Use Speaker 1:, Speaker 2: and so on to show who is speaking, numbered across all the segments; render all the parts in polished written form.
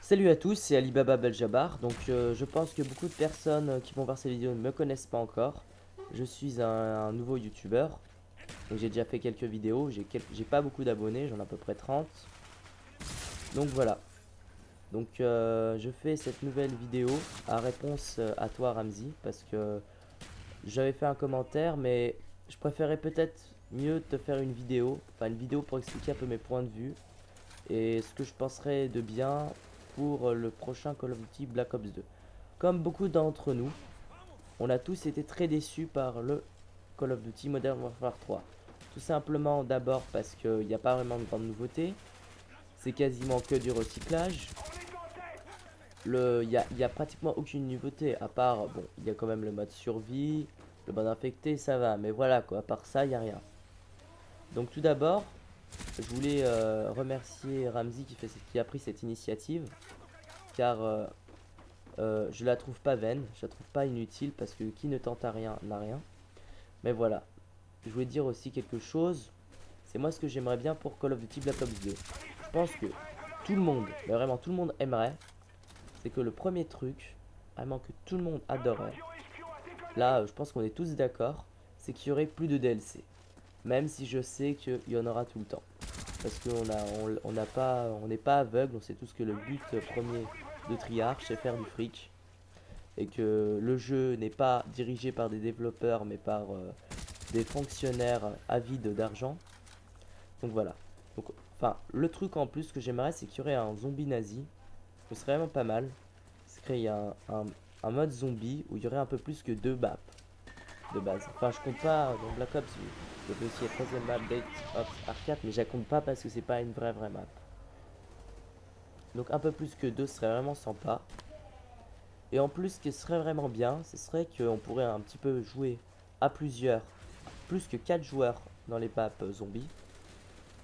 Speaker 1: Salut à tous, c'est Alibaba Beljabar. Donc je pense que beaucoup de personnes qui vont voir ces vidéos ne me connaissent pas encore. Je suis un nouveau youtubeur. Donc j'ai déjà fait quelques vidéos, j'ai pas beaucoup d'abonnés, j'en ai à peu près 30. Donc voilà. Donc je fais cette nouvelle vidéo à réponse à toi Ramzi parce que j'avais fait un commentaire mais je préférais peut-être mieux te faire une vidéo pour expliquer un peu mes points de vue et ce que je penserais de bien pour le prochain Call of Duty Black Ops 2. Comme beaucoup d'entre nous, on a tous été très déçus par le Call of Duty Modern Warfare 3. Tout simplement d'abord parce qu'il n'y a pas vraiment de grande nouveauté, c'est quasiment que du recyclage. Il y a pratiquement aucune nouveauté, à part, bon, il y a quand même le mode survie, le mode infecté, ça va, mais voilà quoi, à part ça, il n'y a rien. Donc tout d'abord, je voulais remercier Ramzi qui a pris cette initiative, car je la trouve pas vaine, je la trouve pas inutile, parce que qui ne tente à rien n'a rien. Mais voilà, je voulais dire aussi quelque chose, c'est moi ce que j'aimerais bien pour Call of Duty Black Ops 2. Je pense que tout le monde, mais vraiment tout le monde aimerait, c'est que le premier truc, vraiment que tout le monde adorerait, là je pense qu'on est tous d'accord, c'est qu'il y aurait plus de DLC. Même si je sais qu'il y en aura tout le temps. Parce on n'est pas aveugle, on sait tous que le but premier de Triarch c'est faire du fric. Et que le jeu n'est pas dirigé par des développeurs mais par des fonctionnaires avides d'argent. Donc voilà. Donc, enfin, le truc en plus que j'aimerais c'est qu'il y aurait un zombie nazi. Ce serait vraiment pas mal. C'est créer un mode zombie où il y aurait un peu plus que deux maps de base. Enfin, je compte pas dans Black Ops. Il y avait aussi la troisième map Date Ops R4, mais je la compte pas parce que c'est pas une vraie map. Donc un peu plus que deux serait vraiment sympa. Et en plus, ce qui serait vraiment bien, ce serait qu'on pourrait un petit peu jouer à plusieurs, plus que 4 joueurs dans les maps zombies.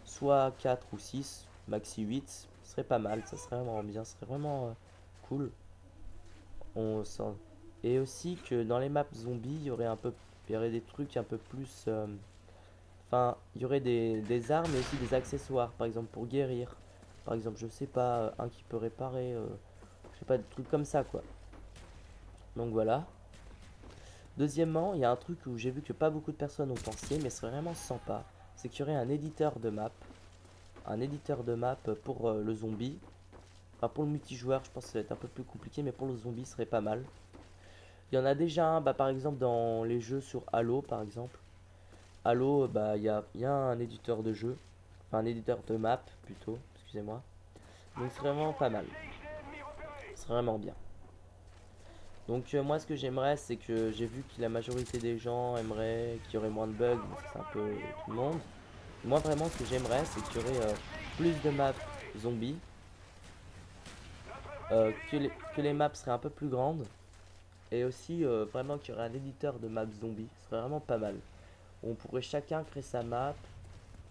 Speaker 1: Soit 4 ou 6, maxi 8, ce serait pas mal, ça serait vraiment bien, ce serait vraiment cool. On sent... Et aussi que dans les maps zombies, il y aurait des trucs un peu plus... Enfin, il y aurait des armes et aussi des accessoires, par exemple pour guérir. Par exemple, je sais pas, un qui peut réparer, je sais pas, des trucs comme ça quoi. Donc voilà. Deuxièmement, il y a un truc où j'ai vu que pas beaucoup de personnes ont pensé, mais c'est vraiment sympa. C'est qu'il y aurait un éditeur de map. Un éditeur de map pour le zombie. Enfin, pour le multijoueur, je pense que ça va être un peu plus compliqué, mais pour le zombie, ce serait pas mal. Il y en a déjà un, bah, par exemple, dans les jeux sur Halo, par exemple. Halo, bah, il y a un éditeur de jeu. Enfin, un éditeur de map, plutôt, excusez-moi. Donc, c'est vraiment pas mal. C'est vraiment bien. Donc, moi, ce que j'aimerais, c'est que j'ai vu que la majorité des gens aimeraient qu'il y aurait moins de bugs. Donc c'est un peu tout le monde. Moi, vraiment, ce que j'aimerais, c'est qu'il y aurait plus de maps zombies. Que les maps seraient un peu plus grandes. Et aussi, vraiment, qu'il y aurait un éditeur de maps zombies. Ce serait vraiment pas mal. On pourrait chacun créer sa map.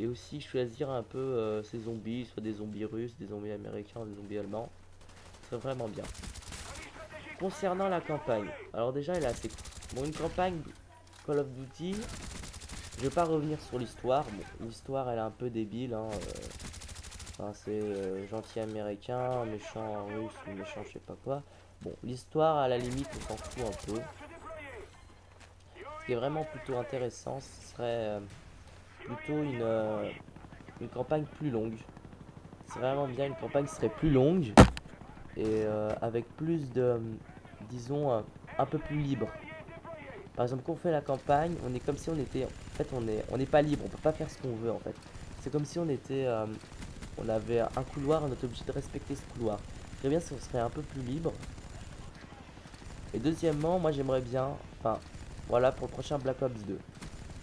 Speaker 1: Et aussi choisir un peu ses zombies, soit des zombies russes, des zombies américains, des zombies allemands. Ce serait vraiment bien. Concernant la campagne, alors déjà elle est assez... Bon, une campagne Call of Duty, je vais pas revenir sur l'histoire. Bon, l'histoire elle est un peu débile, hein, enfin, c'est gentil américain, méchant russe ou méchant je sais pas quoi. Bon, l'histoire à la limite on s'en fout un peu. Ce qui est vraiment plutôt intéressant, ce serait plutôt une campagne plus longue. C'est vraiment bien, une campagne serait plus longue et avec plus de, disons, un peu plus libre. Par exemple, quand on fait la campagne, on est comme si on était, en fait, on n'est pas libre, on peut pas faire ce qu'on veut en fait. C'est comme si on était, on avait un couloir, on est obligé de respecter ce couloir. J'aimerais bien si on serait un peu plus libre. Et deuxièmement, moi j'aimerais bien, enfin, voilà pour le prochain Black Ops 2.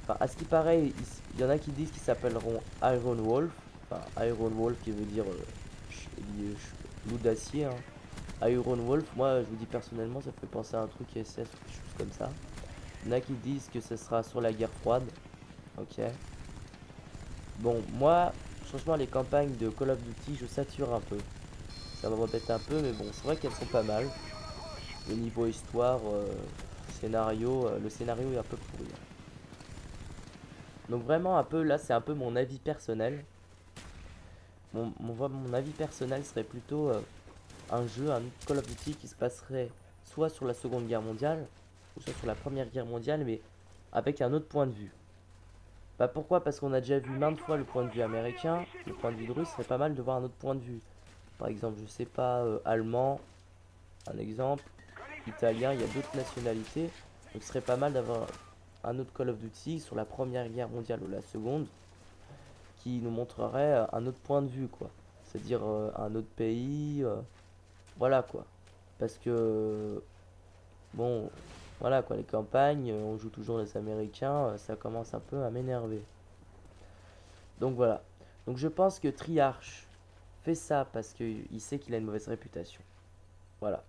Speaker 1: Enfin, à ce qui paraît, il y en a qui disent qu'ils s'appelleront Iron Wolf. Enfin, Iron Wolf qui veut dire loup d'acier. Hein. Iron Wolf, moi je vous dis personnellement, ça me fait penser à un truc SS ou quelque chose comme ça. Il y en a qui disent que ce sera sur la guerre froide. Ok. Bon, moi, franchement, les campagnes de Call of Duty, je sature un peu. Ça m'embête un peu, mais bon, c'est vrai qu'elles sont pas mal. Le niveau histoire, scénario, le scénario est un peu pourri. Donc vraiment un peu, là c'est un peu mon avis personnel. Mon avis personnel serait plutôt un jeu, un autre Call of Duty qui se passerait soit sur la Seconde Guerre mondiale, ou soit sur la Première Guerre mondiale, mais avec un autre point de vue. Bah pourquoi? Parce qu'on a déjà vu maintes fois le point de vue américain, le point de vue de russe, serait pas mal de voir un autre point de vue. Par exemple, je sais pas, allemand, un exemple, italien, il y a d'autres nationalités. Donc ce serait pas mal d'avoir un autre Call of Duty sur la Première Guerre mondiale ou la Seconde, qui nous montrerait un autre point de vue, quoi. C'est-à-dire un autre pays, voilà quoi. Parce que, bon, voilà quoi, les campagnes, on joue toujours les Américains, ça commence un peu à m'énerver. Donc voilà. Donc je pense que Triarch fait ça parce qu'il sait qu'il a une mauvaise réputation. Voilà.